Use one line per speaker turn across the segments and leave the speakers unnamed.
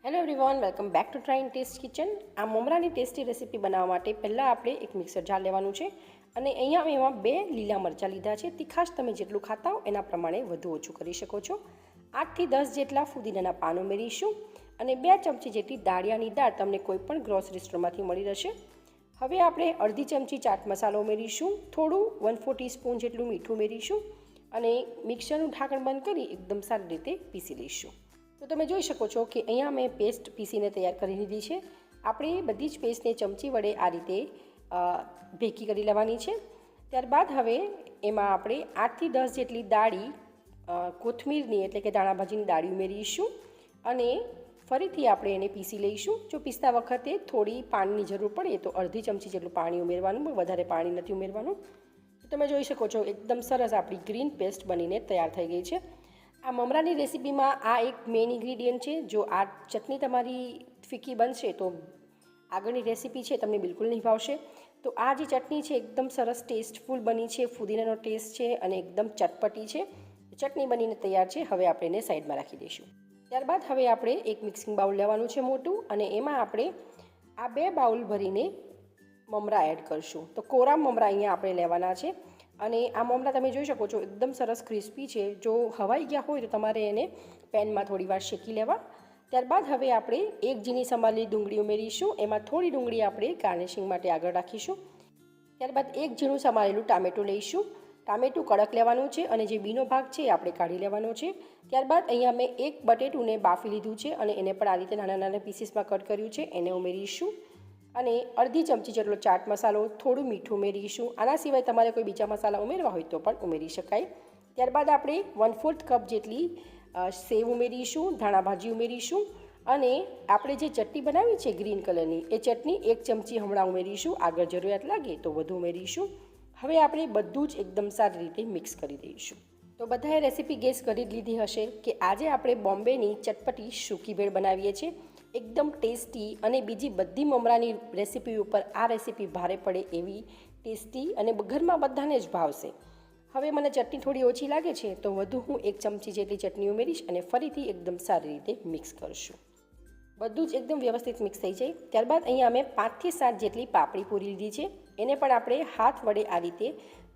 Hello everyone, welcome back to try taste kitchen. આ મમરાની tasty recipe બનાવવા માટે પહેલાં આપણે એક મિક્સર જાર લેવાનું છે અને અહીંયા એમાં 2 લીલા મરચાં લીધા છે। તીખાશ તમે જેટલું ખાતા હો એના પ્રમાણે વધુ ઓછું કરી શકો છો। 8 થી 10 જેટલા ફુદીનાના પાન ઉમેરીશું અને 2 ચમચી જેટલી દાળિયાની દાળ તમને કોઈ પણ ગ્રોસરી સ્ટોરમાંથી મળી રહેશે। હવે આપણે અડધી ચમચી ચાટ મસાલો ઉમેરીશું, થોડું 1/4 ટીસ્પૂન જેટલું મીઠું ઉમેરીશું અને મિક્સરનું ઢાંકણ બંધ કરી એકદમ સારી રીતે પીસી લઈશું। તો તમે જોઈ શકો છો કે અહીંયા મેં પેસ્ટ પીસીને તૈયાર કરી લીધી છે। આપણે બધી જ પેસ્ટને ચમચી વડે આ રીતે ભેગી કરી લેવાની છે। ત્યારબાદ હવે એમાં આપણે 8 થી 10 જેટલી દાળી કોથમીરની એટલે કે ધાણાભાજીની દાળી ઉમેરીશું અને ફરીથી આપણે એને પીસી લઈશું। જો પીસતા વખતે થોડી પાણીની જરૂર પડે તો અડધી ચમચી જેટલું પાણી ઉમેરવાનું, વધારે પાણી નથી ઉમેરવાનું। તો તમે જોઈ શકો છો એકદમ સરસ આપણી ગ્રીન પેસ્ટ બનીને તૈયાર થઈ ગઈ છે। આ મમરાની રેસીપીમાં આ એક મેઇન ઇન્ગ્રીડિયન્ટ છે। જો આ ચટણી તમારી ફીકી બનશે તો આગળની રેસીપી છે તમને બિલકુલ નહીં ભાવશે। તો આ જે ચટણી છે એકદમ સરસ ટેસ્ટફુલ બની છે, ફુદીનાનો ટેસ્ટ છે અને એકદમ ચટપટી છે। ચટણી બનીને તૈયાર છે। હવે આપણે એને સાઈડમાં રાખી દઈશું। ત્યારબાદ હવે આપણે એક મિક્સિંગ બાઉલ લેવાનું છે મોટું અને એમાં આપણે આ 2 બાઉલ ભરીને મમરા એડ કરશું। તો કોરા મમરા અહીંયા આપણે લેવાના છે અને આ મમરા તમે જોઈ શકો છો એકદમ સરસ ક્રિસ્પી છે। જો હવાઈ ગયા હોય તો તમારે એને પેનમાં થોડીવાર શેકી લેવા। ત્યારબાદ હવે આપણે એક ઝીણી સમારેલી ડુંગળી ઉમેરીશું, એમાં થોડી ડુંગળી આપણે ગાર્નિશિંગ માટે આગળ રાખીશું। ત્યારબાદ એક ઝીણું સમારેલું ટામેટું લઈશું। ટામેટું કડક લેવાનું છે અને જે બીનો ભાગ છે આપણે કાઢી લેવાનો છે। ત્યારબાદ અહીંયા મેં એક બટેટુંને બાફી લીધું છે અને એને પણ આ રીતે નાના નાના પીસીસમાં કટ કર્યું છે, એને ઉમેરીશું અને અડધી ચમચી જેટલો ચાટ મસાલો, થોડું મીઠું ઉમેરીશું। આના સિવાય તમારે કોઈ બીજા મસાલા ઉમેરવા હોય તો પણ ઉમેરી શકાય। ત્યારબાદ આપણે 1/4 કપ જેટલી સેવ ઉમેરીશું, ધાણાભાજી ઉમેરીશું અને આપણે જે ચટણી બનાવી છે ગ્રીન કલરની એ ચટણી 1 ચમચી હમણાં ઉમેરીશું, આગળ જરૂરિયાત લાગે તો વધુ ઉમેરીશું। હવે આપણે બધું જ એકદમ સારી રીતે મિક્સ કરી દઈશું। તો બધાએ રેસીપી ગેસ કરી લીધી હશે કે આજે આપણે બોમ્બેની ચટપટી સૂકી ભેળ બનાવીએ છીએ। એકદમ ટેસ્ટી અને બીજી બધી મમરાની રેસીપી ઉપર આ રેસીપી ભારે પડે એવી ટેસ્ટી અને ઘરમાં બધાને જ ભાવશે। હવે મને ચટણી થોડી ઓછી લાગે છે તો વધુ હું 1 ચમચી જેટલી ચટણી ઉમેરીશ અને ફરીથી એકદમ સારી રીતે મિક્સ કરશું। બધું જ એકદમ વ્યવસ્થિત મિક્સ થઈ જાય। ત્યારબાદ અહીંયા અમે 5 થી 7 જેટલી પાપડી પૂરી લીધી છે, એને પણ આપણે હાથ વડે આ રીતે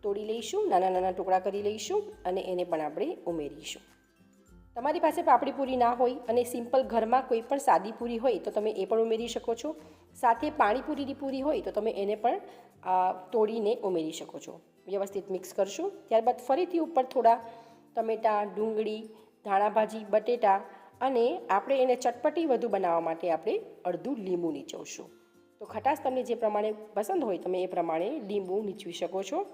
તોડી લઈશું, નાના નાના ટુકડા કરી લઈશું અને એને પણ આપણે ઉમેરીશું। તમારી પાસે પાપડી પૂરી ના હોય અને સિમ્પલ ઘરમાં કોઈ પણ સાદી પૂરી હોય તો તમે એ પણ ઉમેરી શકો છો। સાથે પાણીપુરીની પૂરી હોય તો તમે એને પણ તોડીને ઉમેરી શકો છો। વ્યવસ્થિત મિક્સ કરશું। ત્યારબાદ ફરીથી ઉપર થોડા ટમેટાં, ડુંગળી, ધાણાભાજી, બટેટા અને આપણે એને ચટપટી વધુ બનાવવા માટે આપણે અડધું લીંબુ નીચોવશું। તો ખટાશ તમને જે પ્રમાણે પસંદ હોય તમે એ પ્રમાણે લીંબુ નીચવી શકો છો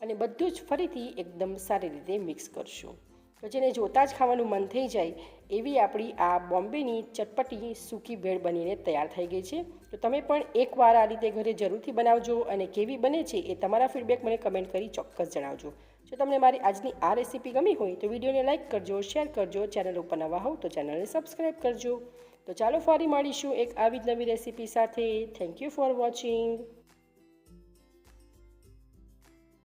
અને બધું જ ફરીથી એકદમ સારી રીતે મિક્સ કરશું। તો જેને જોતાં જ ખાવાનું મન થઈ જાય એવી આપણી આ બોમ્બેની ચટપટી સૂકી ભેળ બનીને તૈયાર થઈ ગઈ છે। તો તમે પણ એકવાર આ રીતે ઘરે જરૂરથી બનાવજો અને કેવી બને છે એ તમારા ફીડબેક મને કમેન્ટ કરી ચોક્કસ જણાવજો। જો તમને મારી આજની આ રેસીપી ગમી હોય તો વિડીયોને લાઇક કરજો, શેર કરજો, ચેનલ ઉપર નવા હોવ તો ચેનલને સબસ્ક્રાઈબ કરજો। તો ચાલો ફરી મળીશું એક આવી જ નવી રેસીપી સાથે। Thank you for watching.